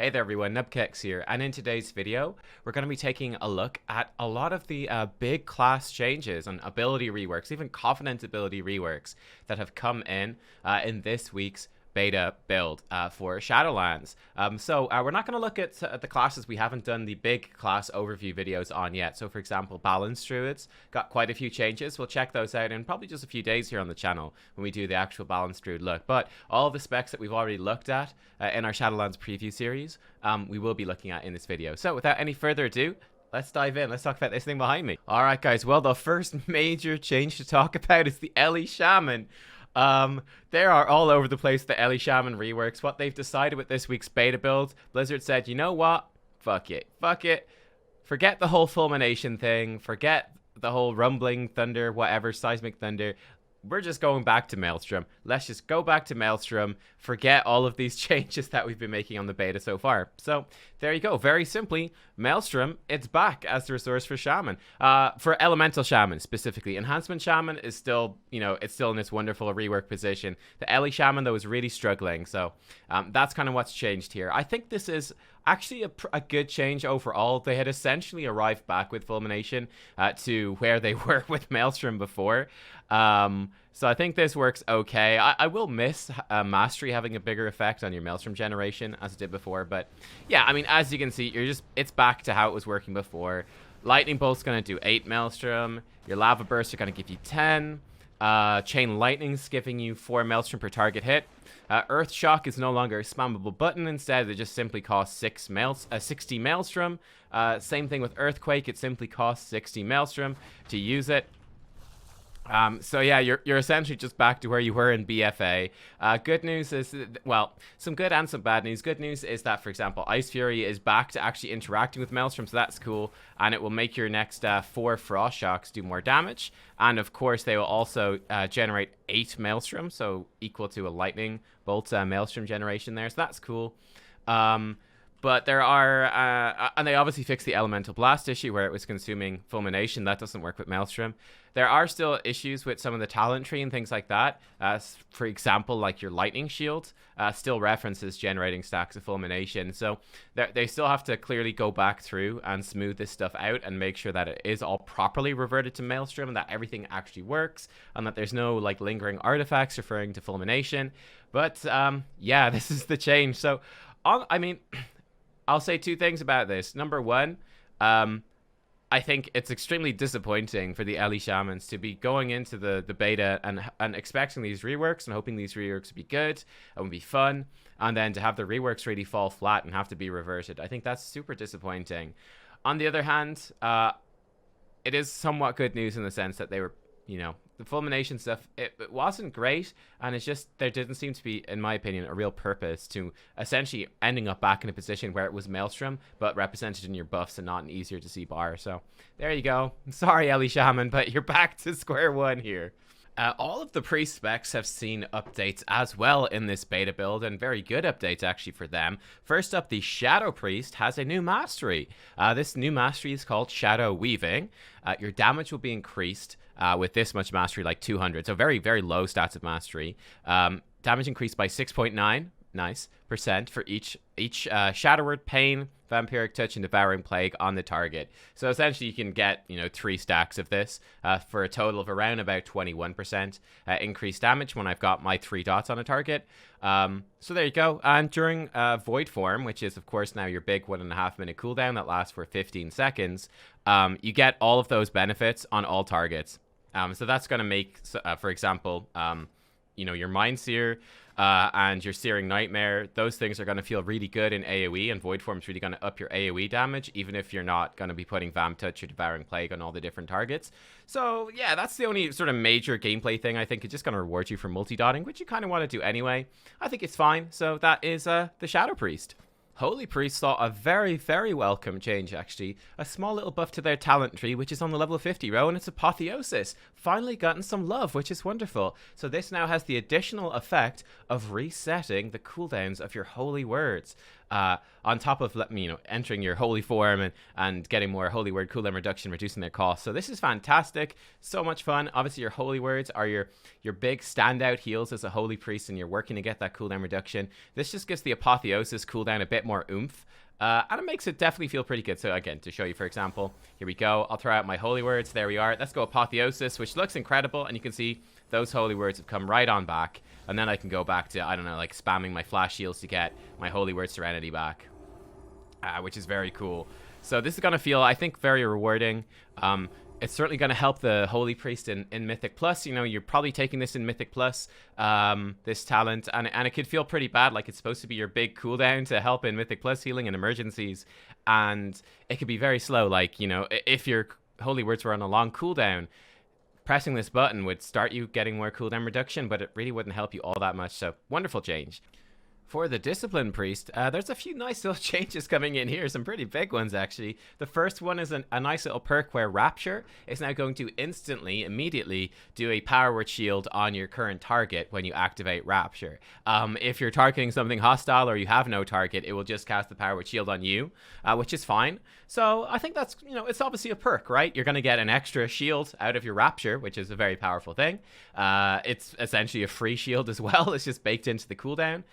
Hey there everyone, Nubkeks here, and in today's video, we're going to be taking a look at a lot of the big class changes and ability reworks, even covenant ability reworks that have come in this week's beta build for Shadowlands. We're not going to look at the classes we haven't done the big class overview videos on yet. So for example, Balance Druids got quite a few changes. We'll check those out in probably just a few days here on the channel when we do the actual Balance Druid look. But all of the specs that we've already looked at in our Shadowlands preview series, we will be looking at in this video. So without any further ado, let's dive in. Let's talk about this thing behind me. All right, guys. Well, the first major change to talk about is the Shaman. They are all over the place, the Shaman reworks. What they've decided with this week's beta build, Blizzard said, you know what? Fuck it. Forget the whole fulmination thing. Forget the whole rumbling thunder, whatever, seismic thunder. We're just going back to Maelstrom. Let's just go back to Maelstrom. Forget all of these changes that we've been making on the beta so far. So there you go. Very simply, Maelstrom, it's back as the resource for Shaman. For Elemental Shaman specifically. Enhancement Shaman is still, it's still in this wonderful rework position. The Shaman, though, is really struggling. So that's kind of what's changed here. I think this is actually a good change overall. They had essentially arrived back with Fulmination to where they were with Maelstrom before. So I think this works okay. I will miss Mastery having a bigger effect on your Maelstrom generation as it did before. But yeah, I mean, as you can see, it's back to how it was working before. Lightning Bolt's going to do 8 Maelstrom. Your Lava Bursts are going to give you 10. Chain Lightning's giving you 4 Maelstrom per target hit. Earth Shock is no longer a spammable button. Instead, it just simply costs 60 Maelstrom. Same thing with Earthquake. It simply costs 60 Maelstrom to use it. So yeah, you're essentially just back to where you were in BFA. Good news is, well, some good and some bad news. Good news is that, for example, Ice Fury is back to actually interacting with Maelstrom, so that's cool. And it will make your next 4 Frost Shocks do more damage. And of course, they will also generate 8 Maelstrom, so equal to a Lightning Bolt Maelstrom generation there, so that's cool. But there are, and they obviously fixed the Elemental Blast issue where it was consuming Fulmination. That doesn't work with Maelstrom. There are still issues with some of the talent tree and things like that. For example, like your Lightning Shield still references generating stacks of Fulmination. So they still have to clearly go back through and smooth this stuff out and make sure that it is all properly reverted to Maelstrom and that everything actually works and that there's no like lingering artifacts referring to Fulmination. But yeah, this is the change. So, I mean, I'll say 2 things about this. Number 1, I think it's extremely disappointing for the Shamans to be going into the beta and expecting these reworks and hoping these reworks would be good and would be fun, and then to have the reworks really fall flat and have to be reverted. I think that's super disappointing. On the other hand, it is somewhat good news in the sense that they were, the Fulmination stuff, it wasn't great, and it's just, there didn't seem to be, in my opinion, a real purpose to essentially ending up back in a position where it was Maelstrom, but represented in your buffs and not an easier to see bar. So there you go. Sorry, Shaman, but you're back to square one here. All of the priest specs have seen updates as well in this beta build, and very good updates actually for them. First up, the Shadow Priest has a new mastery. This new mastery is called Shadow Weaving. Your damage will be increased with this much mastery, like 200. So very, very low stats of mastery. Damage increased by 6.9. Nice % for each Shadow Word, Pain, Vampiric Touch, and Devouring Plague on the target. So essentially you can get 3 stacks of this for a total of around about 21% increased damage when I've got my 3 dots on a target. So there you go. And during Void Form, which is of course now your big 1.5 minute cooldown that lasts for 15 seconds, you get all of those benefits on all targets. So that's going to make, for example, your Mind Seer and your Searing Nightmare, those things are going to feel really good in AoE, and Void Form's really going to up your AoE damage, even if you're not going to be putting Vamp Touch or Devouring Plague on all the different targets. So yeah, that's the only sort of major gameplay thing I think. It's just going to reward you for multi-dotting, which you kind of want to do anyway. I think it's fine. So that is the Shadow Priest. Holy Priest saw a very, very welcome change, actually. A small little buff to their talent tree, which is on the level 50 row, and it's Apotheosis. Finally gotten some love, which is wonderful. So this now has the additional effect of resetting the cooldowns of your holy words. on top of entering your holy form and getting more holy word cooldown reduction, reducing their cost. So this is fantastic, so much fun. Obviously your holy words are your big standout heals as a holy priest, and you're working to get that cooldown reduction. This just gives the apotheosis cooldown a bit more oomph. And it makes it definitely feel pretty good. So again, to show you, for example, here we go. I'll throw out my holy words. There we are. Let's go apotheosis, which looks incredible. And you can see those holy words have come right on back. And then I can go back to, I don't know, like spamming my flash shields to get my holy word serenity back, which is very cool. So this is going to feel, I think, very rewarding. It's certainly going to help the Holy Priest in Mythic Plus. You know, you're probably taking this in Mythic Plus, this talent, and it could feel pretty bad. Like, it's supposed to be your big cooldown to help in Mythic Plus healing and emergencies, and it could be very slow. Like, you know, if your Holy Words were on a long cooldown, pressing this button would start you getting more cooldown reduction, but it really wouldn't help you all that much. So, wonderful change. For the Discipline Priest, there's a few nice little changes coming in here, some pretty big ones actually. The first one is a nice little perk where Rapture is now going to immediately do a power word shield on your current target when you activate Rapture. If you're targeting something hostile or you have no target, it will just cast the power word shield on you, which is fine. So I think that's, you know, it's obviously a perk, right? You're going to get an extra shield out of your Rapture, which is a very powerful thing. It's essentially a free shield as well. It's just baked into the cooldown.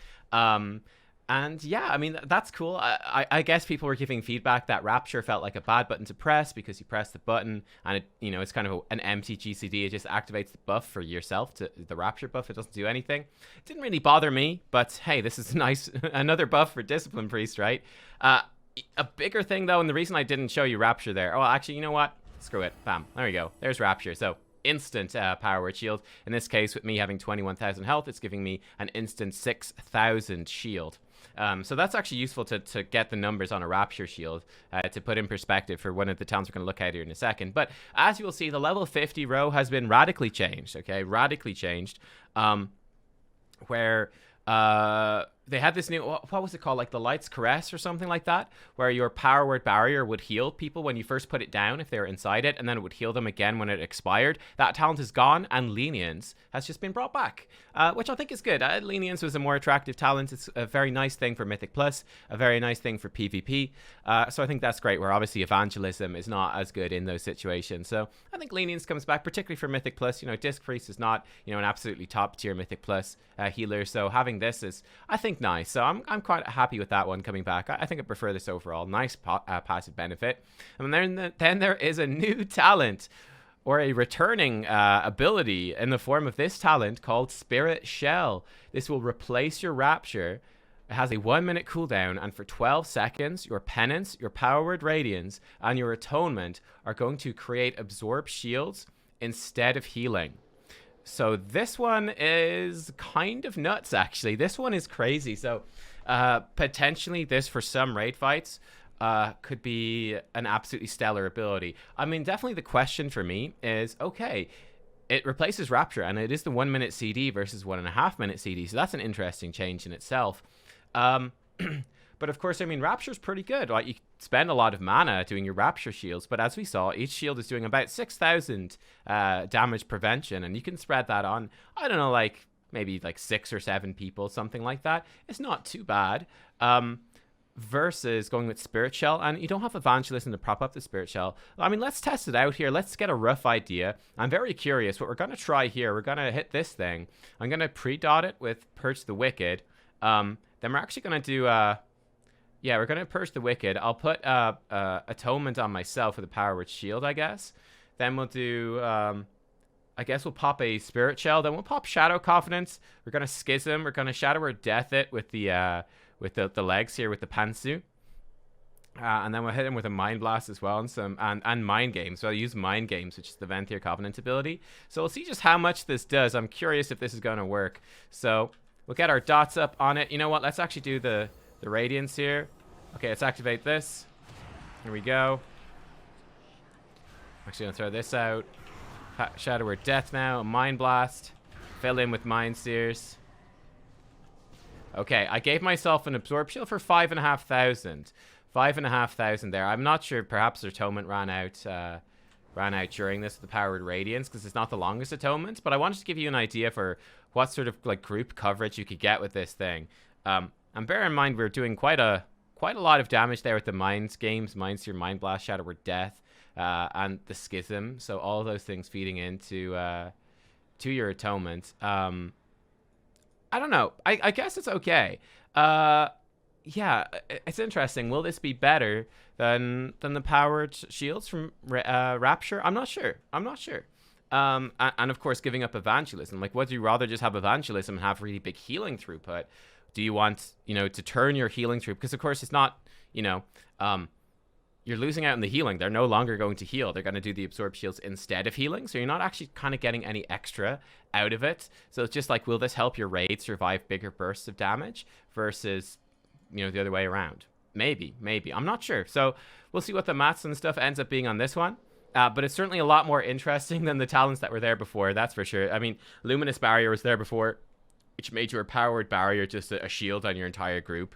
And yeah, I mean, that's cool. I guess people were giving feedback that Rapture felt like a bad button to press because you press the button and it, you know, it's kind of an empty GCD. It just activates the buff for yourself, to the Rapture buff. It doesn't do anything. It didn't really bother me, but hey, this is nice. Another buff for Discipline Priest, right? A bigger thing though, and the reason I didn't show you Rapture there. Oh, actually, you know what? Screw it. Bam. There we go. There's Rapture. So instant power word shield. In this case, with me having 21,000 health, it's giving me an instant 6,000 shield. So that's actually useful to get the numbers on a Rapture shield, to put in perspective for one of the talents we're going to look at here in a second. But as you will see, the level 50 row has been radically changed, okay? Radically changed, where they had this new, what was it called, like the Light's Caress or something like that, where your power word barrier would heal people when you first put it down if they were inside it, and then it would heal them again when it expired. That talent is gone, and Lenience has just been brought back, which I think is good. Lenience was a more attractive talent. It's a very nice thing for Mythic Plus, a very nice thing for PvP, so I think that's great, where obviously Evangelism is not as good in those situations. So I think Lenience comes back, particularly for Mythic Plus. You know, Disc Priest is not, you know, an absolutely top tier Mythic Plus healer, so having this is, I think, nice. So I'm quite happy with that one coming back. I think I prefer this overall. Nice passive benefit. And then there is a new talent, or a returning ability in the form of this talent called Spirit Shell. This will replace your Rapture. It has a 1-minute cooldown, and for 12 seconds, your Penance, your Power Word Radiance, and your Atonement are going to create Absorb Shields instead of healing. So this one is kind of nuts, actually. This one is crazy. So potentially this, for some raid fights, could be an absolutely stellar ability. I mean, definitely the question for me is, okay, it replaces Rapture, and it is the 1-minute CD versus 1.5-minute CD. So that's an interesting change in itself. But of course, I mean, Rapture's pretty good. Like, you spend a lot of mana doing your Rapture shields, but as we saw, each shield is doing about 6,000 damage prevention, and you can spread that on, I don't know, like maybe like 6 or 7 people, something like that. It's not too bad. Versus going with Spirit Shell, and you don't have Evangelism to prop up the Spirit Shell. I mean, let's test it out here. Let's get a rough idea. I'm very curious. What we're going to try here, we're going to hit this thing. I'm going to pre-dot it with Purge the Wicked. Then we're actually going to do... yeah, we're going to Purge the Wicked. I'll put Atonement on myself with a Power Word Shield, I guess. Then we'll do... I guess we'll pop a Spirit Shell. Then we'll pop Shadow Covenants. We're going to Schism. We're going to Shadow Word Death it with the legs here, with the pantsuit. And then we'll hit him with a Mind Blast as well, and Mind Games. So I'll use Mind Games, which is the Venthyr Covenant ability. So we'll see just how much this does. I'm curious if this is going to work. So we'll get our dots up on it. You know what? Let's actually do the Radiance here. Okay, let's activate this. Here we go. Actually, going to throw this out. Shadow Word Death now. Mind Blast. Fill in with Mind Seers. Okay, I gave myself an Absorb Shield for 5,500. 5,500 there. I'm not sure. Perhaps Atonement ran out during this, the Powered Radiance, because it's not the longest Atonement. But I wanted to give you an idea for what sort of like group coverage you could get with this thing. And And bear in mind, we're doing quite a lot of damage there with the Mind games, Mind Seer, Mind Blast, Shadow Word Death, and the Schism. So all those things feeding into to your Atonement. I don't know. I guess it's okay. Yeah, it's interesting. Will this be better than the powered shields from Rapture? I'm not sure. And of course, giving up Evangelism. Like, would you rather just have Evangelism and have really big healing throughput? Do you want, to turn your healing through? Because, of course, it's not, you're losing out in the healing. They're no longer going to heal. They're going to do the Absorb Shields instead of healing. So you're not actually kind of getting any extra out of it. So it's just like, will this help your raid survive bigger bursts of damage versus, the other way around? Maybe. I'm not sure. So we'll see what the maths and stuff ends up being on this one. But it's certainly a lot more interesting than the talents that were there before. That's for sure. I mean, Luminous Barrier was there before, which made your powered barrier just a shield on your entire group.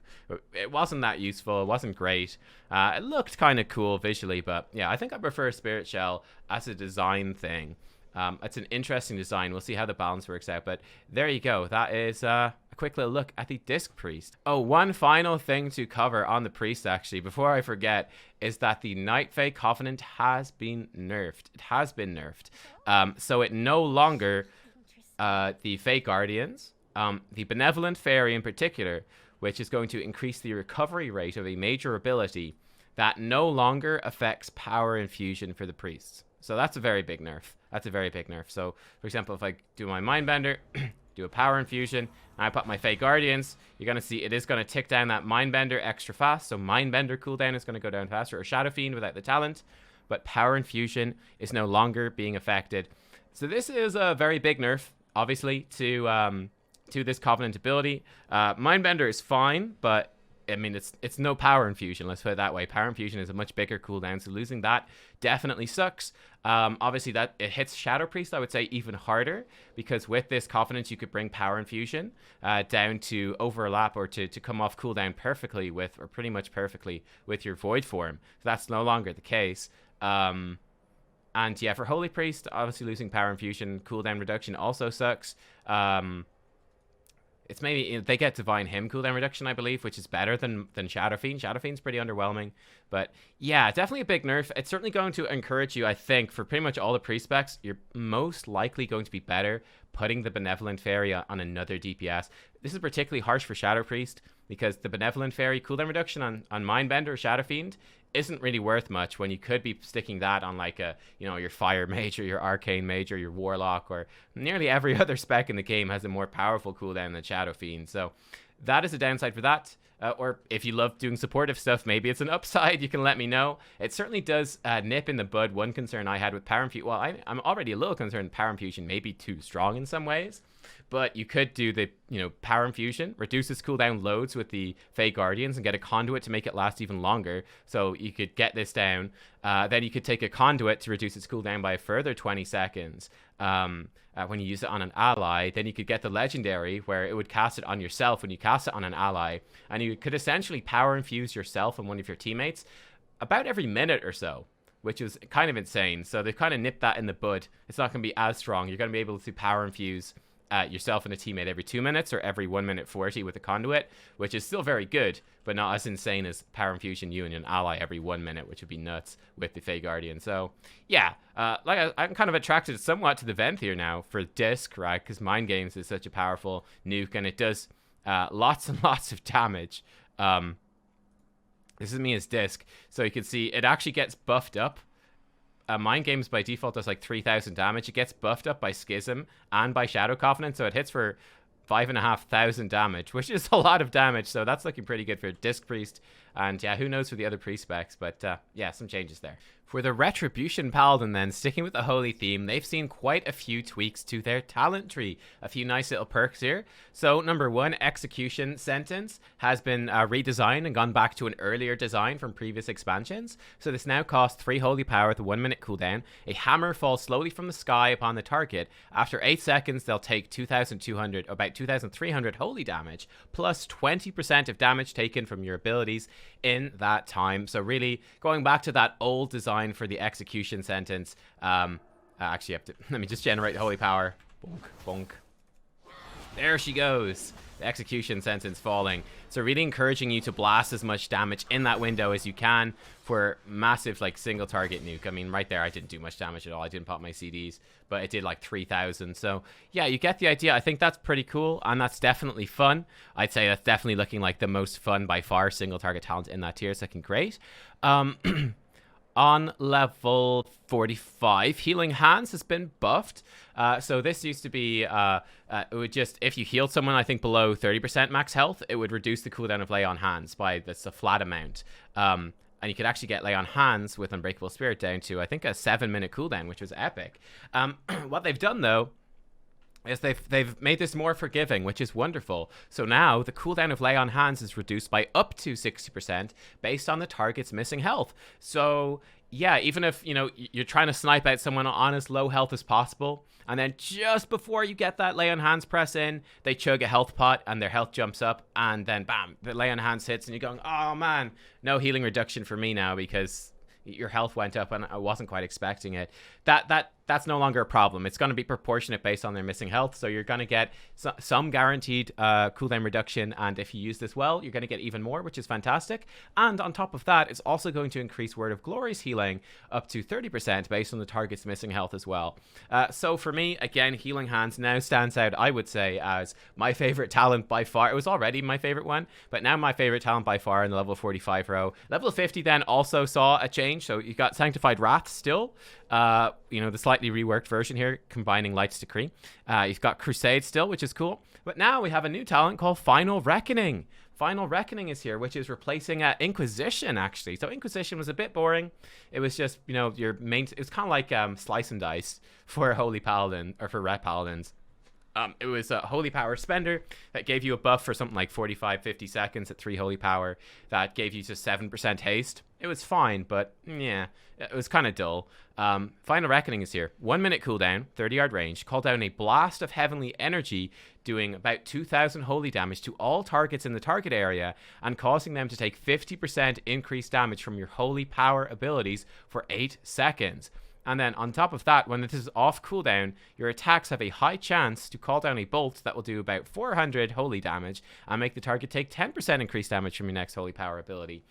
It wasn't that useful. It wasn't great. It looked kind of cool visually, but yeah, I think I prefer Spirit Shell as a design thing. It's an interesting design. We'll see how the balance works out, but there you go. That is a quick little look at the Disc Priest. Oh, one final thing to cover on the Priest, actually, before I forget, is that the Night Fae Covenant has been nerfed. It has been nerfed. So it no longer, the Fae Guardians, the Benevolent Fairy in particular, which is going to increase the recovery rate of a major ability, that no longer affects power infusion for the priests. So that's a very big nerf. So, for example, if I do my Mindbender, do a power infusion, and I put my Fae Guardians, you're going to see it is going to tick down that Mindbender extra fast. So Mindbender cooldown is going to go down faster, or Shadow Fiend without the talent. But power infusion is no longer being affected. So this is a very big nerf, obviously, to this Covenant ability. Mindbender is fine, but I mean, it's no power infusion, let's put it that way. Power infusion is a much bigger cooldown, so losing that definitely sucks. Obviously, that it hits Shadow Priest, I would say, even harder, because with this Covenant, you could bring power infusion down to overlap or to come off cooldown perfectly with, or pretty much perfectly, with your Void form. So that's no longer the case. And yeah, for Holy Priest, obviously losing power infusion, cooldown reduction also sucks. It's maybe they get Divine Hymn cooldown reduction, I believe, which is better than Shadow Fiend. Shadow Fiend's pretty underwhelming, but yeah, definitely a big nerf. It's certainly going to encourage you, I think, for pretty much all the pre-specs, you're most likely going to be better putting the Benevolent Fairy on another DPS. This is particularly harsh for Shadow Priest because the Benevolent Fairy cooldown reduction on Mindbender or Shadow Fiend isn't really worth much when you could be sticking that on like a, your Fire Mage or your Arcane Mage or your Warlock, or nearly every other spec in the game has a more powerful cooldown than Shadow Fiend. So that is a downside for that. Or if you love doing supportive stuff, maybe it's an upside. You can let me know. It certainly does nip in the bud one concern I had with Power Infusion. Well, I'm already a little concerned Power Infusion may be too strong in some ways. But you could do the, Power Infusion, reduces cooldown loads with the Fae Guardians and get a Conduit to make it last even longer. So you could get this down. Then you could take a Conduit to reduce its cooldown by a further 20 seconds when you use it on an ally. Then you could get the Legendary where it would cast it on yourself when you cast it on an ally. And you could essentially Power Infuse yourself and one of your teammates about every minute or so, which is kind of insane. So they've kind of nipped that in the bud. It's not going to be as strong. You're going to be able to Power Infuse yourself and a teammate every 2 minutes or every 1 minute 40 with a Conduit, which is still very good, but not as insane as Power Infusion you and an ally every 1 minute, which would be nuts with the Fae Guardian. So yeah, I'm kind of attracted somewhat to the Venthyr now for Disc, right? Because Mind Games is such a powerful nuke and it does lots and lots of damage. This is me as Disc, so you can see it actually gets buffed up. Mind Games by default does like 3,000 damage. It gets buffed up by Schism and by Shadow Covenant, so it hits for 5,500 damage, which is a lot of damage. So that's looking pretty good for Disc Priest. And yeah, who knows for the other pre-specs, but yeah, some changes there. For the Retribution Paladin then, sticking with the holy theme, they've seen quite a few tweaks to their talent tree. A few nice little perks here. So number one, Execution Sentence has been redesigned and gone back to an earlier design from previous expansions. So this now costs 3 holy power with a 1 minute cooldown. A hammer falls slowly from the sky upon the target. After 8 seconds, they'll take 2,200, about 2,300 holy damage, plus 20% of damage taken from your abilities in that time. So really going back to that old design for the Execution Sentence. Actually, let me just generate holy power. Bonk, bonk. There she goes. The execution sentence falling. So really encouraging you to blast as much damage in that window as you can for massive like single target nuke. I mean, right there I didn't do much damage at all. I didn't pop my CDs, but it did like 3,000. So yeah, you get the idea. I think that's pretty cool, and that's definitely fun. I'd say that's definitely looking like the most fun by far single target talent in that tier. So looking great. On level 45, Healing Hands has been buffed. So this used to be, it would just, if you healed someone, I think below 30% max health, it would reduce the cooldown of Lay on Hands by this a flat amount. And you could actually get Lay on Hands with Unbreakable Spirit down to, I think, a 7-minute cooldown, which was epic. What they've done, though, is they've made this more forgiving, which is wonderful. So now the cooldown of Lay on Hands is reduced by up to 60% based on the target's missing health. So yeah, even if, you know, you're trying to snipe out someone on as low health as possible, and then just before you get that Lay on Hands press in, they chug a health pot and their health jumps up, and then bam, the Lay on Hands hits, and you're going, oh man, no healing reduction for me now because your health went up and I wasn't quite expecting it. That's no longer a problem. It's going to be proportionate based on their missing health, so you're going to get some guaranteed cooldown reduction, and if you use this well, you're going to get even more, which is fantastic. And on top of that, it's also going to increase Word of Glory's healing up to 30% based on the target's missing health as well. So for me, again, Healing Hands now stands out, I would say, as my favorite talent by far. It was already my favorite one, but now my favorite talent by far in the level 45 row. Level 50 then also saw a change, so you got Sanctified Wrath still. You know, the slightly reworked version here, combining Light's Decree. You've got Crusade still, which is cool. But now we have a new talent called Final Reckoning. Final Reckoning is here, which is replacing Inquisition, actually. So Inquisition was a bit boring. It was just, you know, your main... It was kind of like Slice and Dice for Holy Paladin, or for Red Paladins. It was a Holy Power Spender that gave you a buff for something like 45-50 seconds at 3 Holy Power. That gave you just 7% haste. It was fine, but yeah, it was kind of dull. Final Reckoning is here. 1 minute cooldown, 30-yard range. Call down a blast of heavenly energy, doing about 2,000 holy damage to all targets in the target area and causing them to take 50% increased damage from your Holy Power abilities for 8 seconds. And then on top of that, when this is off cooldown, your attacks have a high chance to call down a bolt that will do about 400 holy damage and make the target take 10% increased damage from your next Holy Power ability.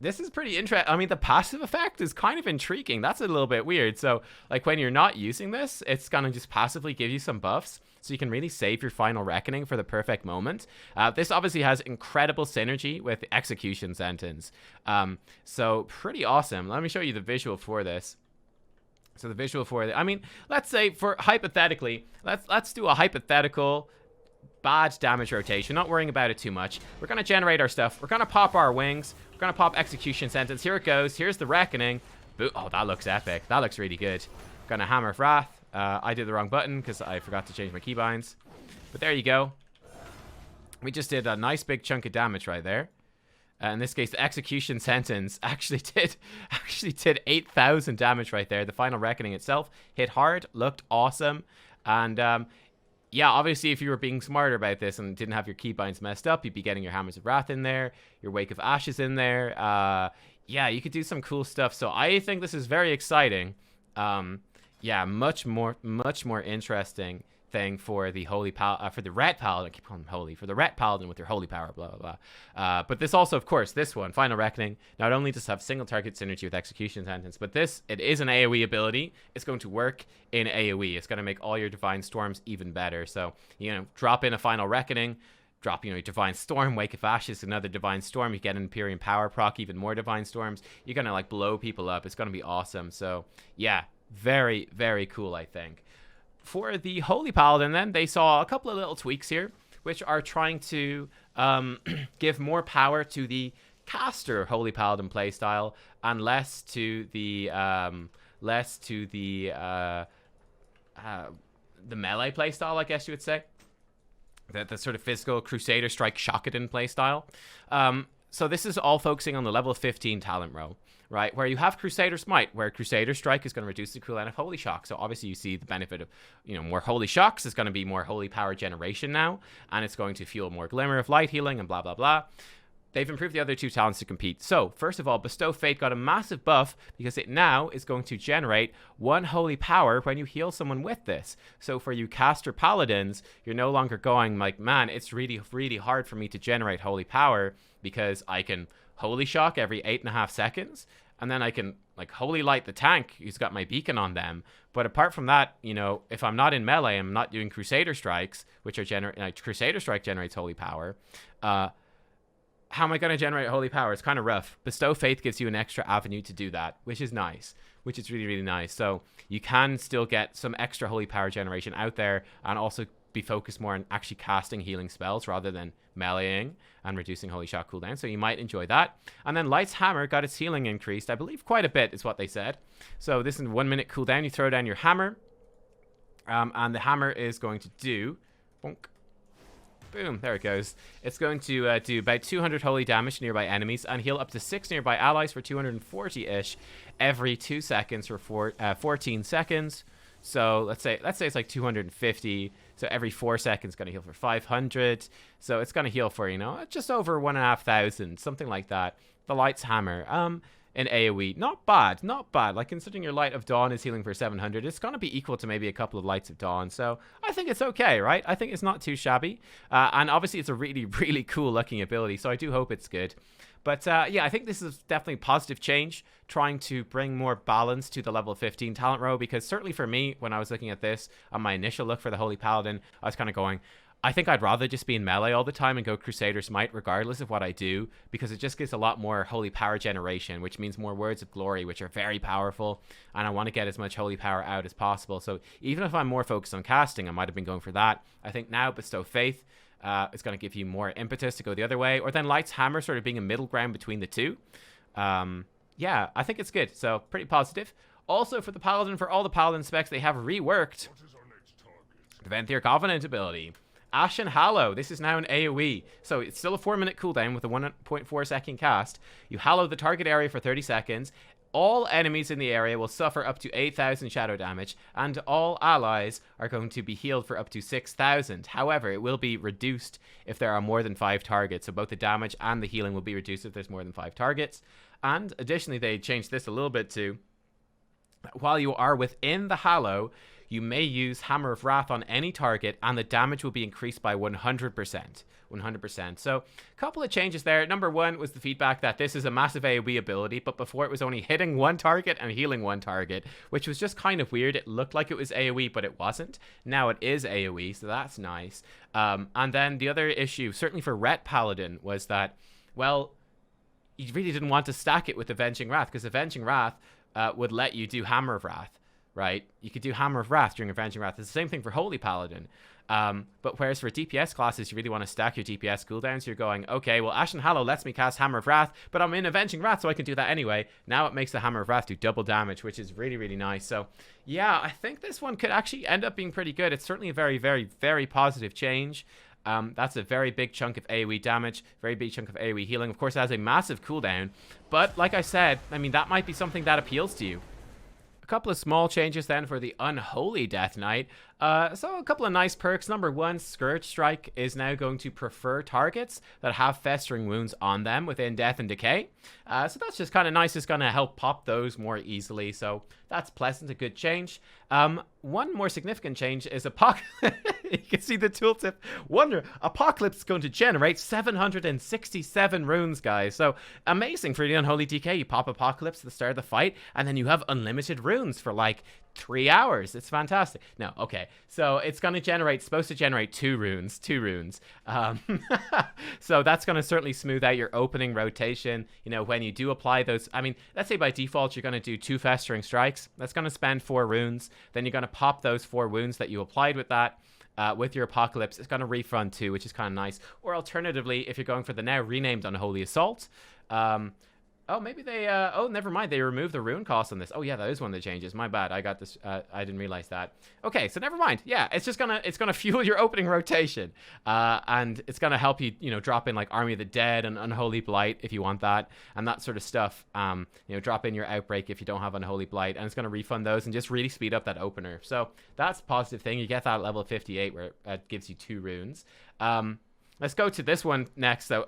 This is pretty interesting. I mean, the passive effect is kind of intriguing. That's a little bit weird. So, like, when you're not using this, it's going to just passively give you some buffs. So you can really save your Final Reckoning for the perfect moment. This obviously has incredible synergy with the Execution Sentence. So, pretty awesome. Let me show you the visual for this. So the visual for it, I mean, let's say for hypothetically, let's do a hypothetical bad damage rotation, not worrying about it too much. We're going to generate our stuff. We're going to pop our wings. We're going to pop Execution Sentence. Here it goes. Here's the Reckoning. Oh, that looks epic. That looks really good. Going to Hammer of Wrath. I did the wrong button because I forgot to change my keybinds. But there you go. We just did a nice big chunk of damage right there. In this case, the Execution Sentence actually did 8,000 damage right there. The Final Reckoning itself hit hard, looked awesome. And yeah, obviously, if you were being smarter about this and didn't have your keybinds messed up, you'd be getting your Hammers of Wrath in there, your Wake of Ashes in there. Yeah, you could do some cool stuff. So I think this is very exciting. Yeah, much more interesting thing for the for the Red Paladin. I keep calling them Holy. For the Red Paladin with their Holy Power, blah, blah, blah. But this also, of course, this one, Final Reckoning, not only does have single target synergy with Execution Sentence, but it is an AoE ability. It's going to work in AoE. It's going to make all your Divine Storms even better. So, you know, drop in a Final Reckoning, drop, you know, Divine Storm, Wake of Ashes, another Divine Storm. You get an Empyrean Power proc, even more Divine Storms. You're going to, like, blow people up. It's going to be awesome. So, yeah, very, very cool, I think. For the Holy Paladin, then, they saw a couple of little tweaks here, which are trying to give more power to the caster Holy Paladin playstyle and less to the melee playstyle, I guess you would say. The sort of physical Crusader Strike Shockedin playstyle. So this is all focusing on the level 15 talent row, right? Where you have Crusader Smite, where Crusader Strike is going to reduce the cooldown of Holy Shock. So obviously you see the benefit of, you know, more Holy Shocks. It's going to be more Holy Power generation now, and it's going to fuel more Glimmer of Light healing and blah, blah, blah. they've improved the other two talents to compete. So, first of all, Bestow Fate got a massive buff because it now is going to generate 1 holy power when you heal someone with this. So for you caster paladins, you're no longer going like, man, it's really, really hard for me to generate holy power because I can holy shock every 8.5 seconds, and then I can like holy light the tank who's got my beacon on them. But apart from that, you know, if I'm not in melee, I'm not doing Crusader Strikes, which are Crusader Strike generates holy power. How am I going to generate holy power? It's kind of rough. Bestow Faith gives you an extra avenue to do that, which is nice, which is really, really nice. So you can still get some extra holy power generation out there and also be focused more on actually casting healing spells rather than meleeing and reducing holy shock cooldown. So you might enjoy that. And then Light's Hammer got its healing increased, I believe quite a bit is what they said. So this is a 1 minute cooldown. You throw down your hammer, and the hammer is going to do... bonk. Boom, there it goes. It's going to do about 200 holy damage to nearby enemies and heal up to 6 nearby allies for 240-ish every 2 seconds for 14 seconds. So let's say it's like 250. So every 4 seconds going to heal for 500. So it's going to heal for, you know, just over 1,500, something like that. The Light's Hammer. In AoE, not bad, not bad. Like, considering your Light of Dawn is healing for 700, it's going to be equal to maybe a couple of Lights of Dawn. So I think it's okay, right? I think it's not too shabby. And obviously it's a really, really cool looking ability. So I do hope it's good. But yeah, I think this is definitely a positive change, trying to bring more balance to the level 15 talent row. Because certainly for me, when I was looking at this on my initial look for the Holy Paladin, I was kind of going, I think I'd rather just be in melee all the time and go Crusader's Might regardless of what I do, because it just gives a lot more holy power generation, which means more Words of Glory, which are very powerful, and I want to get as much holy power out as possible. So even if I'm more focused on casting, I might have been going for that. I think now Bestow Faith is going to give you more impetus to go the other way, or then Light's Hammer sort of being a middle ground between the two. Yeah, I think it's good, so pretty positive. Also for the Paladin, for all the Paladin specs, they have reworked the Venthyr Covenant ability. Ashen Hallow. This is now an AoE. So it's still a 4-minute cooldown with a 1.4 second cast. You hallow the target area for 30 seconds. All enemies in the area will suffer up to 8,000 shadow damage, and all allies are going to be healed for up to 6,000. However, it will be reduced if there are more than 5 targets. So both the damage and the healing will be reduced if there's more than 5 targets. And additionally, they changed this a little bit too. While you are within the Hallow, you may use Hammer of Wrath on any target, and the damage will be increased by 100%. 100%. So, a couple of changes there. Number one was the feedback that this is a massive AoE ability, but before it was only hitting one target and healing one target, which was just kind of weird. It looked like it was AoE, but it wasn't. Now it is AoE, so that's nice. And then the other issue, certainly for Ret Paladin, was that, well, you really didn't want to stack it with Avenging Wrath, because Avenging Wrath would let you do Hammer of Wrath. Right? You could do Hammer of Wrath during Avenging Wrath. It's the same thing for Holy Paladin. But whereas for DPS classes, you really want to stack your DPS cooldowns. You're going, okay, well, Ashen Hallow lets me cast Hammer of Wrath, but I'm in Avenging Wrath, so I can do that anyway. Now it makes the Hammer of Wrath do double damage, which is really, really nice. So, yeah, I think this one could actually end up being pretty good. It's certainly a very, very, very positive change. That's a very big chunk of AoE damage, very big chunk of AoE healing. Of course, it has a massive cooldown. But like I said, I mean, that might be something that appeals to you. Couple of small changes then for the Unholy Death Knight. So a couple of nice perks. Number one, Scourge Strike is now going to prefer targets that have festering wounds on them within Death and Decay. So that's just kind of nice. It's going to help pop those more easily. So that's pleasant, a good change. One more significant change is Apocalypse. You can see the tooltip. Apocalypse is going to generate 767 runes, guys. So amazing for the Unholy DK. You pop Apocalypse at the start of the fight, and then you have unlimited runes for like 3 hours. It's fantastic. No, okay. So it's going to generate, supposed to generate 2 runes. So that's going to certainly smooth out your opening rotation. You know, when you do apply those, I mean, let's say by default, you're going to do 2 Festering Strikes. That's going to spend 4 runes. Then you're going to pop those 4 wounds that you applied with that. With your Apocalypse, it's going to refund 2, which is kind of nice. Or alternatively, if you're going for the now renamed Unholy Assault, oh, maybe they, oh, never mind. They removed the rune cost on this. Oh, yeah, that is one of the changes. My bad. I got this. I didn't realize that. Okay, so never mind. Yeah, it's just it's gonna fuel your opening rotation. And it's gonna help you, you know, drop in like Army of the Dead and Unholy Blight if you want that and that sort of stuff. You know, drop in your Outbreak if you don't have Unholy Blight, and it's gonna refund those and just really speed up that opener. So that's a positive thing. You get that at level 58 where it gives you 2 runes. Let's go to this one next, though.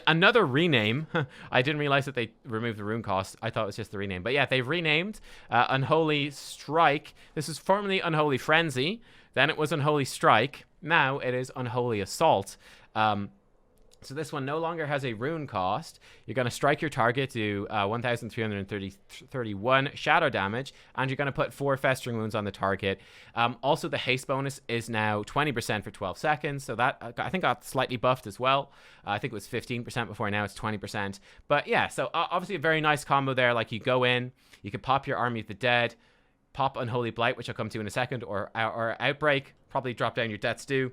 Another rename. I didn't realize that they removed the rune cost. I thought it was just the rename. But yeah, they've renamed Unholy Strike. This is formerly Unholy Frenzy. Then it was Unholy Strike. Now it is Unholy Assault. So this one no longer has a rune cost. You're going to strike your target to 1,331 shadow damage, and you're going to put 4 festering wounds on the target. Also, the haste bonus is now 20% for 12 seconds, so that I think got slightly buffed as well. I think it was 15% before, now it's 20%. But yeah, so obviously a very nice combo there. Like, you go in, you can pop your Army of the Dead, pop Unholy Blight, which I'll come to in a second, or Outbreak, probably drop down your Death's Due.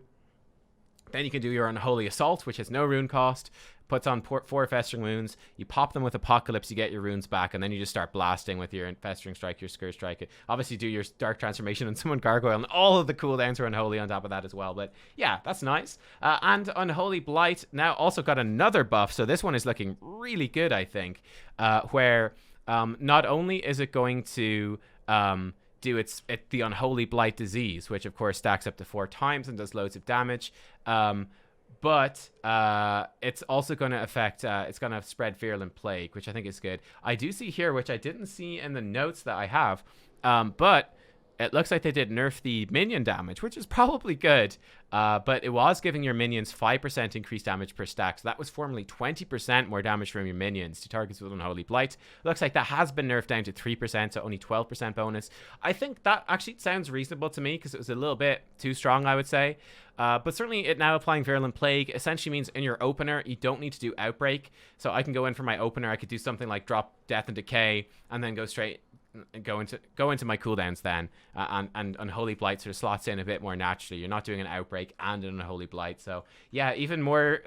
Then you can do your Unholy Assault, which has no rune cost, puts on 4 Festering Wounds. You pop them with Apocalypse, you get your runes back, and then you just start blasting with your Festering Strike, your Scourge Strike. Obviously do your Dark Transformation and Summon Gargoyle, and all of the cooldowns are Unholy on top of that as well. But yeah, that's nice. And Unholy Blight now also got another buff, so this one is looking really good, I think, where not only is it going to... do the Unholy Blight Disease, which of course stacks up to 4 times and does loads of damage. But it's also going to affect, it's going to spread Virulent Plague, which I think is good. I do see here, which I didn't see in the notes that I have, but it looks like they did nerf the minion damage, which is probably good. But it was giving your minions 5% increased damage per stack. So that was formerly 20% more damage from your minions to targets with Unholy Blight. Looks like that has been nerfed down to 3%, so only 12% bonus. I think that actually sounds reasonable to me, because it was a little bit too strong, I would say. But certainly it now applying Virulent Plague essentially means in your opener, you don't need to do Outbreak. So I can go in for my opener. I could do something like drop Death and Decay and then go straight... go into my cooldowns then, and Unholy Blight sort of slots in a bit more naturally. You're not doing an Outbreak and an Unholy Blight, so yeah, even more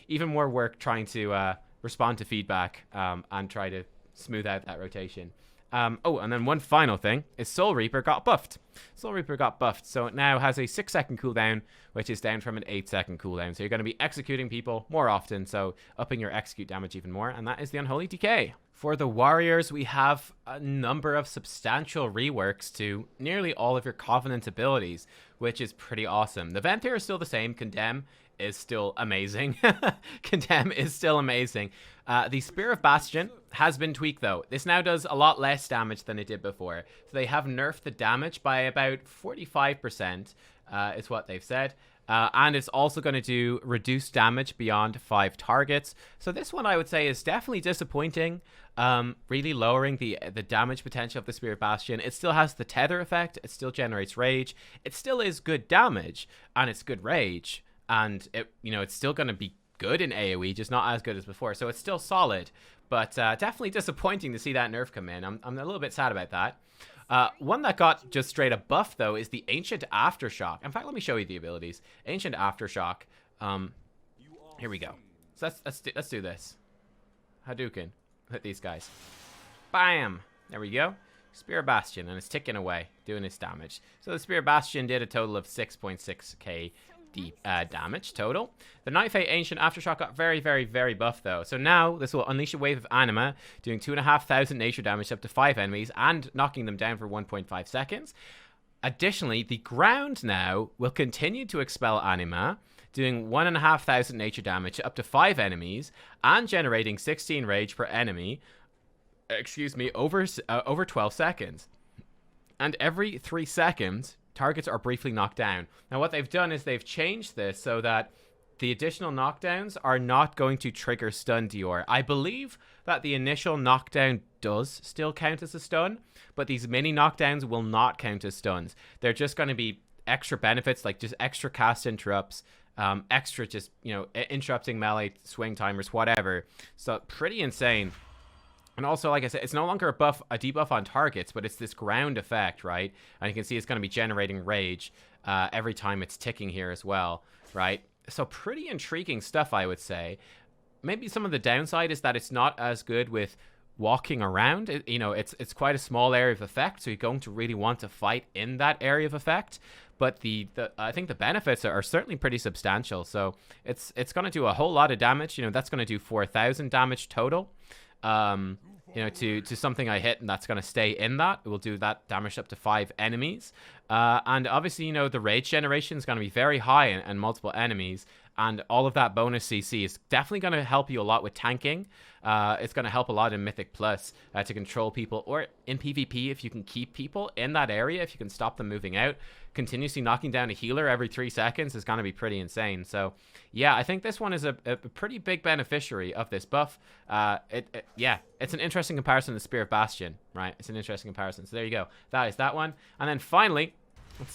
even more work trying to respond to feedback and try to smooth out that rotation. Oh, and then one final thing is Soul Reaper got buffed. Soul Reaper got buffed, so it now has a 6-second cooldown, which is down from an 8-second cooldown. So you're going to be executing people more often, so upping your execute damage even more, and that is the Unholy Decay. For the warriors, we have a number of substantial reworks to nearly all of your Covenant abilities, which is pretty awesome. The Venthyr is still the same. Condemn is still amazing. Condemn is still amazing. The Spear of Bastion has been tweaked, though. This now does a lot less damage than it did before. So they have nerfed the damage by about 45%, is what they've said. And it's also going to do reduced damage beyond 5 targets. So this one, I would say, is definitely disappointing. Really lowering the damage potential of the Spear of Bastion. It still has the tether effect. It still generates rage. It still is good damage, and it's good rage. And it's still going to be good in AoE, just not as good as before. So it's still solid, but definitely disappointing to see that nerf come in. I'm a little bit sad about that. One that got just straight up buff, though, is the Ancient Aftershock. In fact, let me show you the abilities. Ancient Aftershock. Here we go. So let's do this. Hadouken. Hit these guys. Bam! There we go. Spear Bastion, and it's ticking away, doing its damage. So the Spear Bastion did a total of 6.6k damage total. The Night Fae Ancient Aftershock got very, very, very buff, though. So now this will unleash a wave of anima, doing 2,500 nature damage up to 5 enemies and knocking them down for 1.5 seconds. Additionally, the ground now will continue to expel anima, doing 1,500 nature damage up to 5 enemies and generating 16 rage per enemy. Over 12 seconds. And every 3 seconds, targets are briefly knocked down. Now, what they've done is they've changed this so that the additional knockdowns are not going to trigger stun Dior. I believe that the initial knockdown does still count as a stun, but these mini knockdowns will not count as stuns. They're just going to be extra benefits, like just extra cast interrupts, extra just, interrupting melee, swing timers, whatever. So pretty insane. And also, like I said, it's no longer a debuff on targets, but it's this ground effect, right? And you can see it's going to be generating rage every time it's ticking here as well, right? So pretty intriguing stuff, I would say. Maybe some of the downside is that it's not as good with walking around. It's quite a small area of effect, so you're going to really want to fight in that area of effect. But I think the benefits are certainly pretty substantial. So it's going to do a whole lot of damage. That's going to do 4,000 damage total. you know, to something I hit, and that's going to stay in that. It will do that damage up to 5 enemies. And obviously, you know, the rage generation is going to be very high and multiple enemies. And all of that bonus CC is definitely going to help you a lot with tanking. It's going to help a lot in Mythic Plus to control people, or in PvP if you can keep people in that area, if you can stop them moving out. Continuously knocking down a healer every 3 seconds is going to be pretty insane. So yeah, I think this one is a pretty big beneficiary of this buff. Yeah, it's an interesting comparison to Spear of Bastion, right? It's an interesting comparison. So there you go. That is that one. And then finally,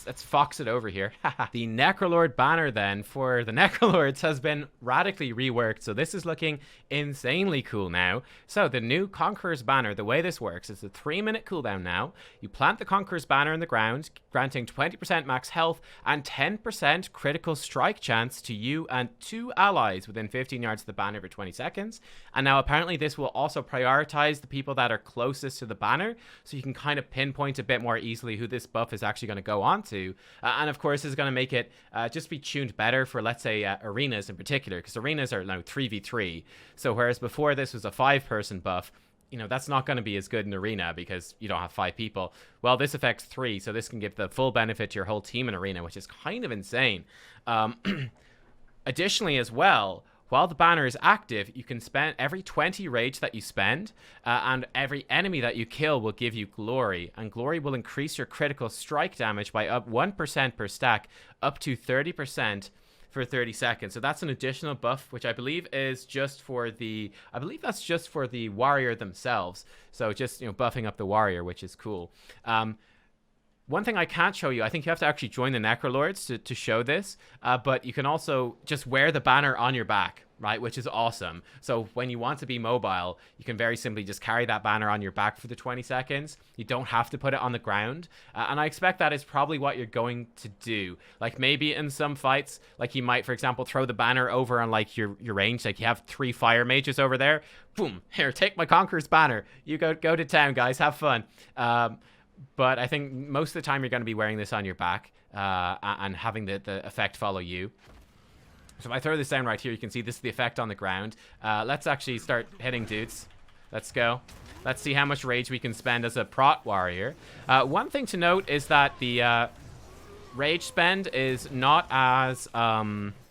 let's fox it over here. The Necrolord banner then for the Necrolords has been radically reworked. So this is looking insanely cool now. So the new Conqueror's banner, the way this works is a 3-minute cooldown now. You plant the Conqueror's banner in the ground, granting 20% max health and 10% critical strike chance to you and 2 allies within 15 yards of the banner for 20 seconds. And now apparently this will also prioritize the people that are closest to the banner, so you can kind of pinpoint a bit more easily who this buff is actually going to go on to. And of course, is going to make it just be tuned better for, let's say, arenas in particular, because arenas are now 3v3. So whereas before this was a 5-person buff, you know, that's not going to be as good in arena because you don't have 5 people. Well, this affects 3, so this can give the full benefit to your whole team in arena, which is kind of insane. Additionally as well, while the banner is active, you can spend every 20 rage that you spend, and every enemy that you kill will give you glory. And glory will increase your critical strike damage by up 1% per stack, up to 30% for 30 seconds. So that's an additional buff, which I believe is just for the, I believe that's just for the warrior themselves. So just, you know, buffing up the warrior, which is cool. One thing I can't show you, I think you have to actually join the Necrolords to show this, but you can also just wear the banner on your back, right, which is awesome. So when you want to be mobile, you can very simply just carry that banner on your back for the 20 seconds. You don't have to put it on the ground, and I expect that is probably what you're going to do. Like maybe in some fights, like you might, for example, throw the banner over on like your range, like you have 3 fire mages over there. Boom, here, take my Conqueror's banner. You go to town, guys, have fun. But I think most of the time you're going to be wearing this on your back and having the effect follow you. So if I throw this down right here, you can see this is the effect on the ground. Let's actually start hitting dudes. Let's go. Let's see how much rage we can spend as a prot warrior. One thing to note is that the rage spend is not as...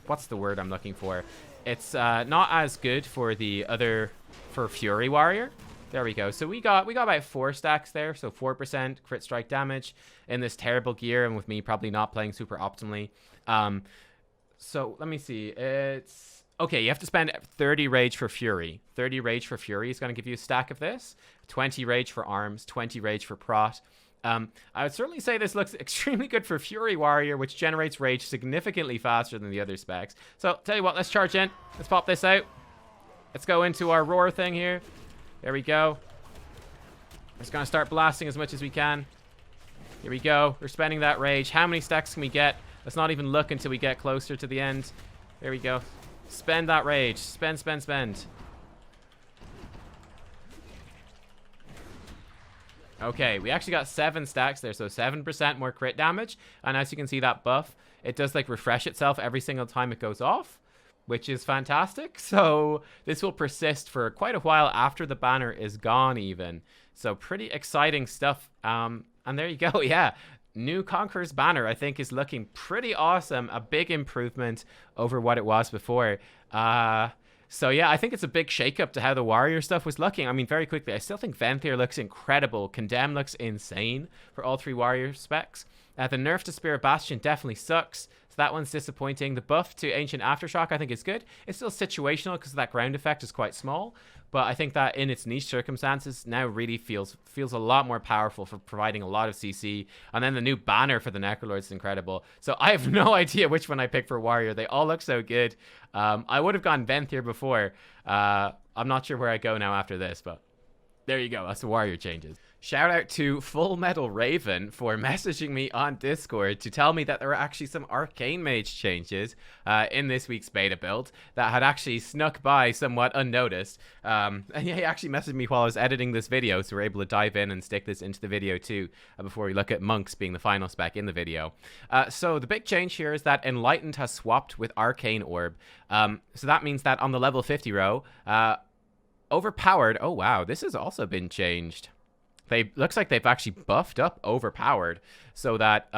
what's the word I'm looking for? It's not as good for the other... for Fury Warrior. There we go. So we got about 4 stacks there. So 4% crit strike damage in this terrible gear, and with me probably not playing super optimally. So let me see. It's okay. You have to spend 30 rage for Fury. 30 rage for Fury is going to give you a stack of this. 20 rage for arms. 20 rage for prot. I would certainly say this looks extremely good for Fury Warrior, which generates rage significantly faster than the other specs. So tell you what, let's charge in. Let's pop this out. Let's go into our roar thing here. There we go. We're just going to start blasting as much as we can. Here we go. We're spending that rage. How many stacks can we get? Let's not even look until we get closer to the end. There we go. Spend that rage. Spend, spend, spend. Okay, we actually got 7 stacks there, so 7% more crit damage. And as you can see, that buff, it does like refresh itself every single time it goes off, which is fantastic. So this will persist for quite a while after the banner is gone even. So pretty exciting stuff. And there you go. Yeah, new Conqueror's banner I think is looking pretty awesome. A big improvement over what it was before. So yeah, I think it's a big shakeup to how the warrior stuff was looking. I mean, very quickly, I still think Venthyr looks incredible. Condemn looks insane for all 3 warrior specs. The nerf to Spear of Bastion definitely sucks. So that one's disappointing. The buff to Ancient Aftershock I think is good. It's still situational because that ground effect is quite small. But I think that in its niche circumstances now really feels a lot more powerful for providing a lot of CC. And then the new banner for the Necrolords is incredible. So I have no idea which one I pick for Warrior. They all look so good. I would have gone Venthyr before. I'm not sure where I go now after this, but there you go. That's the Warrior changes. Shout out to Full Metal Raven for messaging me on Discord to tell me that there were actually some Arcane Mage changes in this week's beta build that had actually snuck by somewhat unnoticed. And yeah, he actually messaged me while I was editing this video, so we're able to dive in and stick this into the video too before we look at Monks being the final spec in the video. So the big change here is that Enlightened has swapped with Arcane Orb. So that means that on the level 50 row, Overpowered. Oh, wow. This has also been changed. Looks like they've actually buffed up overpowered, so that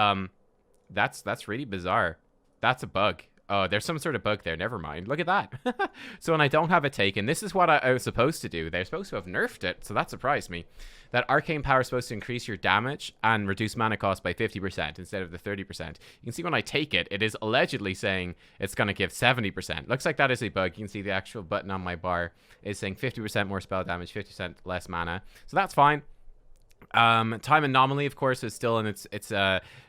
that's really bizarre. That's a bug. Oh, there's some sort of bug there. Never mind. Look at that. So when I don't have it taken, this is what I was supposed to do. They're supposed to have nerfed it, so that surprised me. That arcane power is supposed to increase your damage and reduce mana cost by 50% instead of the 30%. You can see when I take it, it is allegedly saying it's going to give 70%. Looks like that is a bug. You can see the actual button on my bar is saying 50% more spell damage, 50% less mana. So that's fine. Time Anomaly, of course, is still in its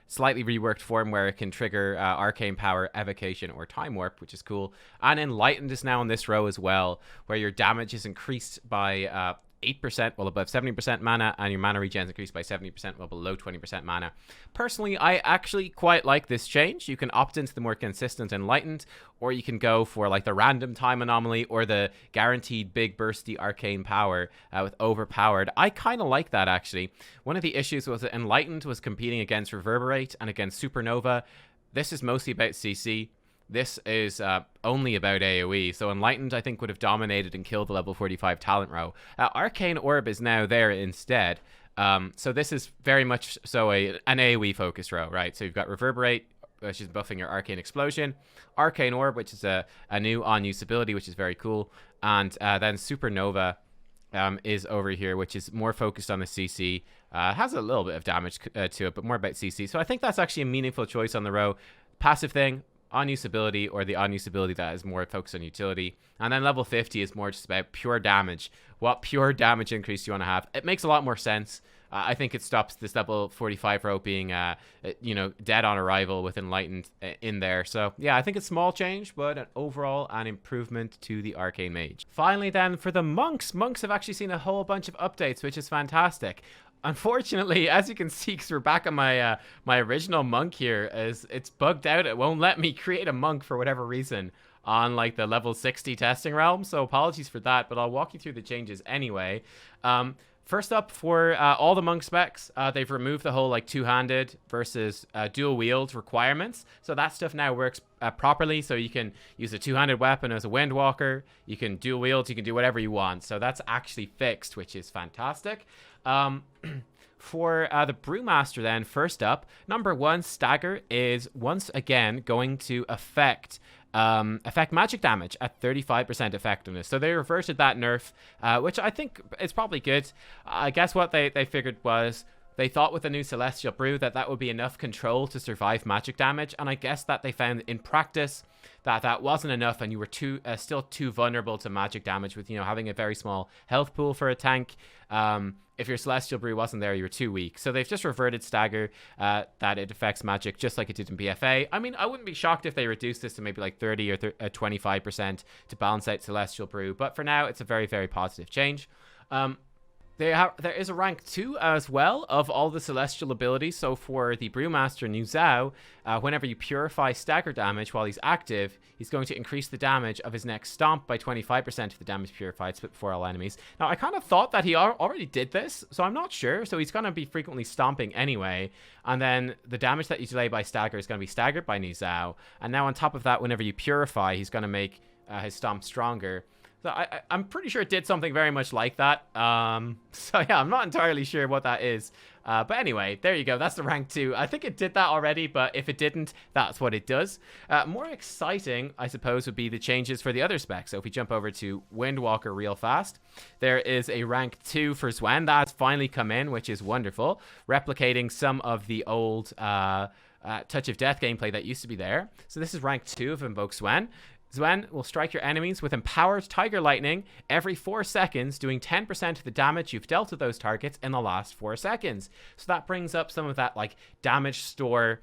slightly reworked form where it can trigger arcane power, evocation, or time warp, which is cool. And Enlightened is now on this row as well, where your damage is increased by 8% while above 70% mana, and your mana regen is increased by 70% while below 20% mana. Personally, I actually quite like this change. You can opt into the more consistent Enlightened, or you can go for like the random Time Anomaly or the guaranteed big bursty arcane power with Overpowered. I kind of like that, actually. One of the issues was that Enlightened was competing against Reverberate and against Supernova. This is mostly about CC. This is only about AoE, so Enlightened, I think, would have dominated and killed the level 45 talent row. Arcane Orb is now there instead, so this is very much so an AoE-focused row, right? So you've got Reverberate, which is buffing your Arcane Explosion, Arcane Orb, which is a new on-use ability, which is very cool, and then Supernova is over here, which is more focused on the CC. Has a little bit of damage to it, but more about CC, so I think that's actually a meaningful choice on the row. Passive thing, on-use ability, or the on-use ability that is more focused on utility. And then level 50 is more just about pure damage. What pure damage increase you want to have. It makes a lot more sense. I think it stops this level 45 row being, dead on arrival with Enlightened in there. So, yeah, I think it's a small change, but overall an improvement to the Arcane Mage. Finally, then, for the Monks. Monks have actually seen a whole bunch of updates, which is fantastic. Unfortunately, as you can see, because we're back on my my original monk here, it's bugged out. It won't let me create a monk for whatever reason on like the level 60 testing realm. So apologies for that, but I'll walk you through the changes anyway. First up, for all the monk specs, they've removed the whole like two-handed versus dual wield requirements. So that stuff now works properly. So you can use a two-handed weapon as a windwalker. You can dual wield. You can do whatever you want. So that's actually fixed, which is fantastic. For the Brewmaster then, first up, number 1, Stagger is once again going to affect magic damage at 35% effectiveness. So they reverted that nerf, which I think is probably good. I guess what they figured was they thought with the new Celestial Brew that would be enough control to survive magic damage, and I guess that they found in practice that wasn't enough, and you were still too vulnerable to magic damage with, having a very small health pool for a tank. If your Celestial Brew wasn't there, you were too weak. So they've just reverted Stagger, that it affects magic just like it did in BFA. I mean, I wouldn't be shocked if they reduced this to maybe like 30 or 25% to balance out Celestial Brew. But for now, it's a very, very positive change. There is a rank 2 as well of all the celestial abilities. So for the Brewmaster New Zhao, whenever you purify stagger damage while he's active, he's going to increase the damage of his next stomp by 25% of the damage purified split for all enemies. Now, I kind of thought that he already did this, so I'm not sure. So he's going to be frequently stomping anyway. And then the damage that you delay by stagger is going to be staggered by New Zhao. And now on top of that, whenever you purify, he's going to make his stomp stronger. So I'm pretty sure it did something very much like that. So yeah, I'm not entirely sure what that is. But anyway, there you go. That's the rank 2. I think it did that already, but if it didn't, that's what it does. More exciting, I suppose, would be the changes for the other specs. So if we jump over to Windwalker real fast, there is a rank 2 for Zwen. That's finally come in, which is wonderful. Replicating some of the old Touch of Death gameplay that used to be there. So this is rank 2 of Invoke Zwen. Zwen will strike your enemies with Empowered Tiger Lightning every 4 seconds, doing 10% of the damage you've dealt to those targets in the last 4 seconds. So that brings up some of that like damage store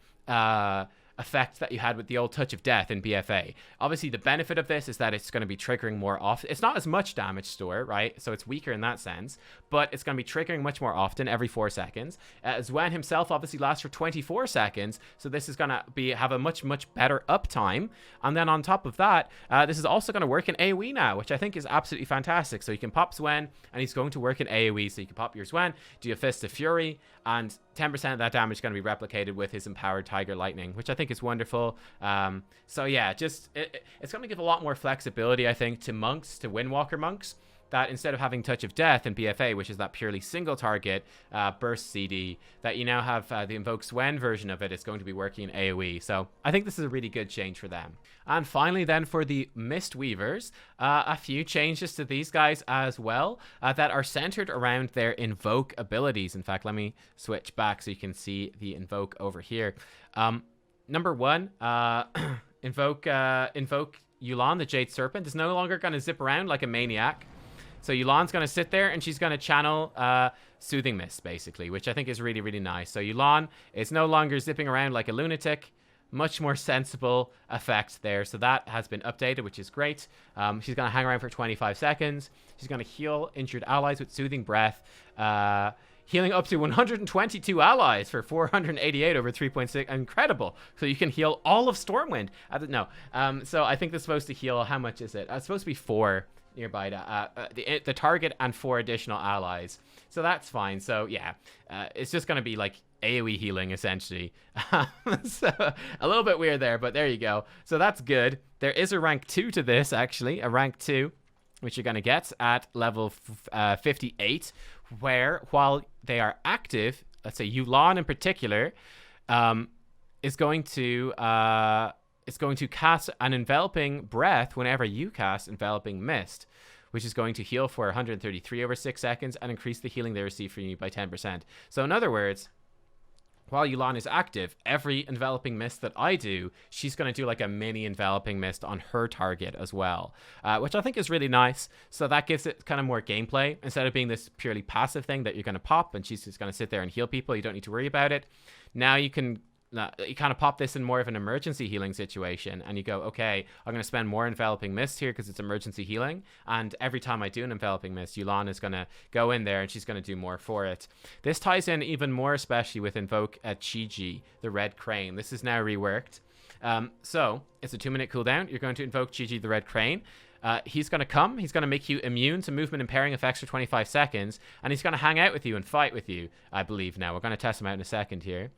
effect that you had with the old Touch of Death in BFA. Obviously, the benefit of this is that it's going to be triggering more often. It's not as much damage store, right? So it's weaker in that sense, but it's going to be triggering much more often every 4 seconds. Zwen himself obviously lasts for 24 seconds, so this is going to have a much better uptime. And then on top of that, this is also going to work in AoE now, which I think is absolutely fantastic. So you can pop Zwen, and he's going to work in AoE. So you can pop your Zwen, do a Fist of Fury, and 10% of that damage is going to be replicated with his Empowered Tiger Lightning, which I think is wonderful. So yeah, just it's going to give a lot more flexibility, I think, to monks, to Windwalker monks, that instead of having Touch of Death in BFA, which is that purely single target burst CD, that you now have the Invoke Swen version of it is going to be working in AoE. So I think this is a really good change for them. And finally then for the Mist Weavers, a few changes to these guys as well that are centered around their Invoke abilities. In fact, let me switch back so you can see the Invoke over here. Number one, Invoke Yu'lon, the Jade Serpent, is no longer going to zip around like a maniac. So Yu'lon's going to sit there and she's going to channel Soothing Mist, basically, which I think is really, really nice. So Yu'lon is no longer zipping around like a lunatic. Much more sensible effect there. So that has been updated, which is great. She's going to hang around for 25 seconds. She's going to heal injured allies with Soothing Breath. Healing up to 122 allies for 488 over 3.6. Incredible. So you can heal all of Stormwind. No. So I think this is supposed to heal, how much is it? It's supposed to be 4 nearby the target and 4 additional allies. So that's fine. So yeah, it's just going to be like AoE healing essentially. So a little bit weird there, but there you go. So that's good. There is a rank 2 to this, actually, a rank 2, which you're going to get at level 58, where while they are active, let's say Yu'lon in particular, is going to cast an Enveloping Breath whenever you cast Enveloping Mist, which is going to heal for 133 over 6 seconds and increase the healing they receive from you by 10%. So in other words, while Yu'lon is active, every Enveloping Mist that I do, she's going to do like a mini Enveloping Mist on her target as well, which I think is really nice. So that gives it kind of more gameplay. Instead of being this purely passive thing that you're going to pop and she's just going to sit there and heal people, you don't need to worry about it. Now you can kind of pop this in more of an emergency healing situation, and you go, okay, I'm going to spend more Enveloping Mist here because it's emergency healing, and every time I do an Enveloping Mist, Yu'lon is going to go in there and she's going to do more for it. This ties in even more especially with Invoke Chi-Ji, the Red Crane. This is now reworked. So it's a 2-minute cooldown. You're going to invoke Chi-Ji, the Red Crane. He's going to come. He's going to make you immune to movement impairing effects for 25 seconds. And he's going to hang out with you and fight with you, I believe now. We're going to test him out in a second here.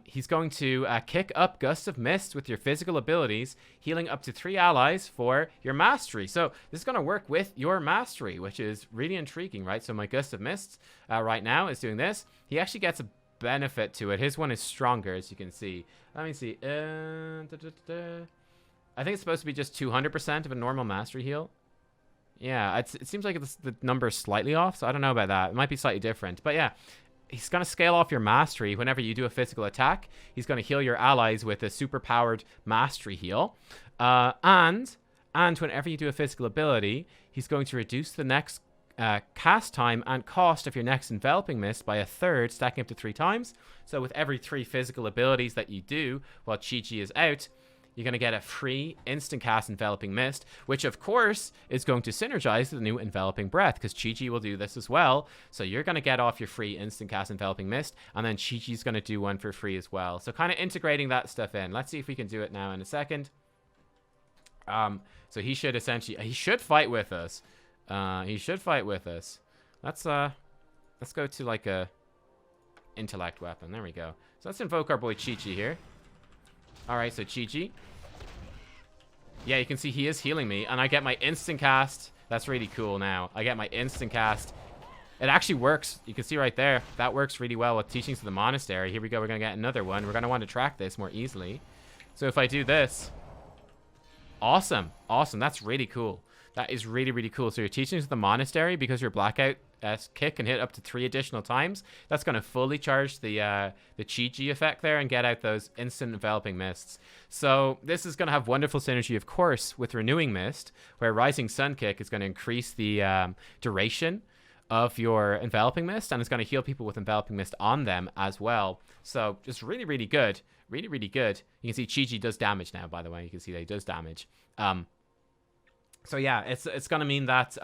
He's going to kick up Gusts of Mist with your physical abilities, healing up to 3 allies for your mastery. So this is going to work with your mastery, which is really intriguing, right? So my Gust of Mist right now is doing this. He actually gets a benefit to it. His one is stronger, as you can see. Let me see. I think it's supposed to be just 200% of a normal mastery heal. Yeah, it seems like the number's slightly off, so I don't know about that. It might be slightly different. But yeah, he's going to scale off your mastery whenever you do a physical attack. He's going to heal your allies with a super-powered mastery heal. And whenever you do a physical ability, he's going to reduce the next cast time and cost of your next Enveloping Mist by 1/3, stacking up to 3 times. So with every 3 physical abilities that you do while Chi-Ji is out, you're going to get a free instant cast Enveloping Mist, which of course is going to synergize with the new Enveloping Breath, because Chi-Ji will do this as well. So you're going to get off your free instant cast Enveloping Mist, and then Chi-Ji's going to do one for free as well. So kind of integrating that stuff in. Let's see if we can do it now in a second. So he should fight with us. He should fight with us. Let's go to like a intellect weapon. There we go. So let's invoke our boy Chi-Ji here. Alright, so Chi-Ji. Yeah, you can see he is healing me, and I get my instant cast. That's really cool now. I get my instant cast. It actually works. You can see right there. That works really well with Teachings of the Monastery. Here we go. We're going to get another one. We're going to want to track this more easily. So if I do this. Awesome. Awesome. That's really cool. That is really, really cool. So your Teachings of the Monastery, because your Blackout kick can hit up to 3 additional times, that's going to fully charge the Chi-Ji effect there and get out those instant Enveloping Mists. So this is going to have wonderful synergy, of course, with Renewing Mist, where Rising Sun Kick is going to increase the duration of your Enveloping Mist, and it's going to heal people with Enveloping Mist on them as well. So just really, really good. Really, really good. You can see Chi-Ji does damage now, by the way. You can see that he does damage. So yeah, it's going to mean that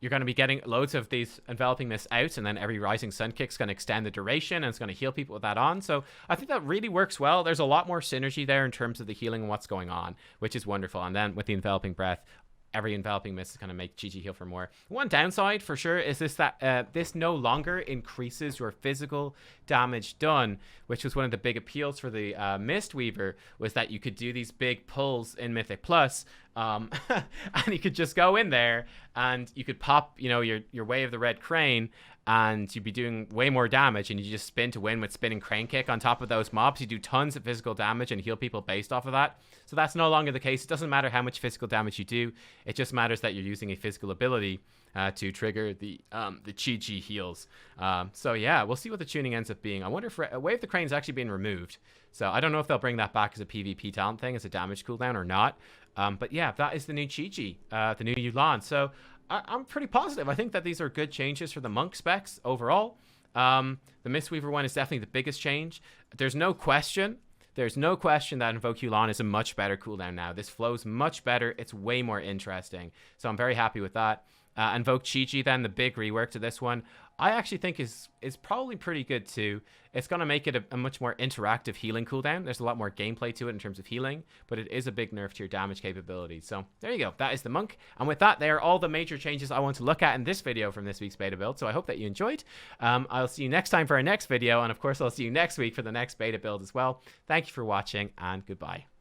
you're going to be getting loads of these Enveloping Mists out, and then every Rising Sun Kick's going to extend the duration, and it's going to heal people with that on. So I think that really works well. There's a lot more synergy there in terms of the healing and what's going on, which is wonderful. And then with the Enveloping Breath, every Enveloping Mist is going to make Chi-Ji heal for more. One downside, for sure, is that this no longer increases your physical damage done, which was one of the big appeals for the Mist Weaver, was that you could do these big pulls in Mythic Plus And you could just go in there and you could pop, you know, your Way of the Red Crane, and you'd be doing way more damage, and you just spin to win with spinning crane kick on top of those mobs. You do tons of physical damage and heal people based off of that. So that's no longer the case. It doesn't matter how much physical damage you do. It just matters that you're using a physical ability to trigger the Chi heals. So yeah, we'll see what the tuning ends up being. I wonder if Wave the Crane's actually been removed. So I don't know if they'll bring that back as a PvP talent thing, as a damage cooldown or not. But yeah, that is the new Chi, the new Yu'lon. So I'm pretty positive. I think that these are good changes for the monk specs overall. The Mistweaver one is definitely the biggest change. There's no question that Invoke Yu'lon is a much better cooldown now. This flows much better. It's way more interesting. So I'm very happy with that. Invoke Chi then, the big rework to this one, I actually think is probably pretty good too. It's going to make it a much more interactive healing cooldown. There's a lot more gameplay to it in terms of healing, but it is a big nerf to your damage capability. So there you go. That is the monk. And with that, they are all the major changes I want to look at in this video from this week's beta build. So I hope that you enjoyed. I'll see you next time for our next video. And of course, I'll see you next week for the next beta build as well. Thank you for watching, and goodbye.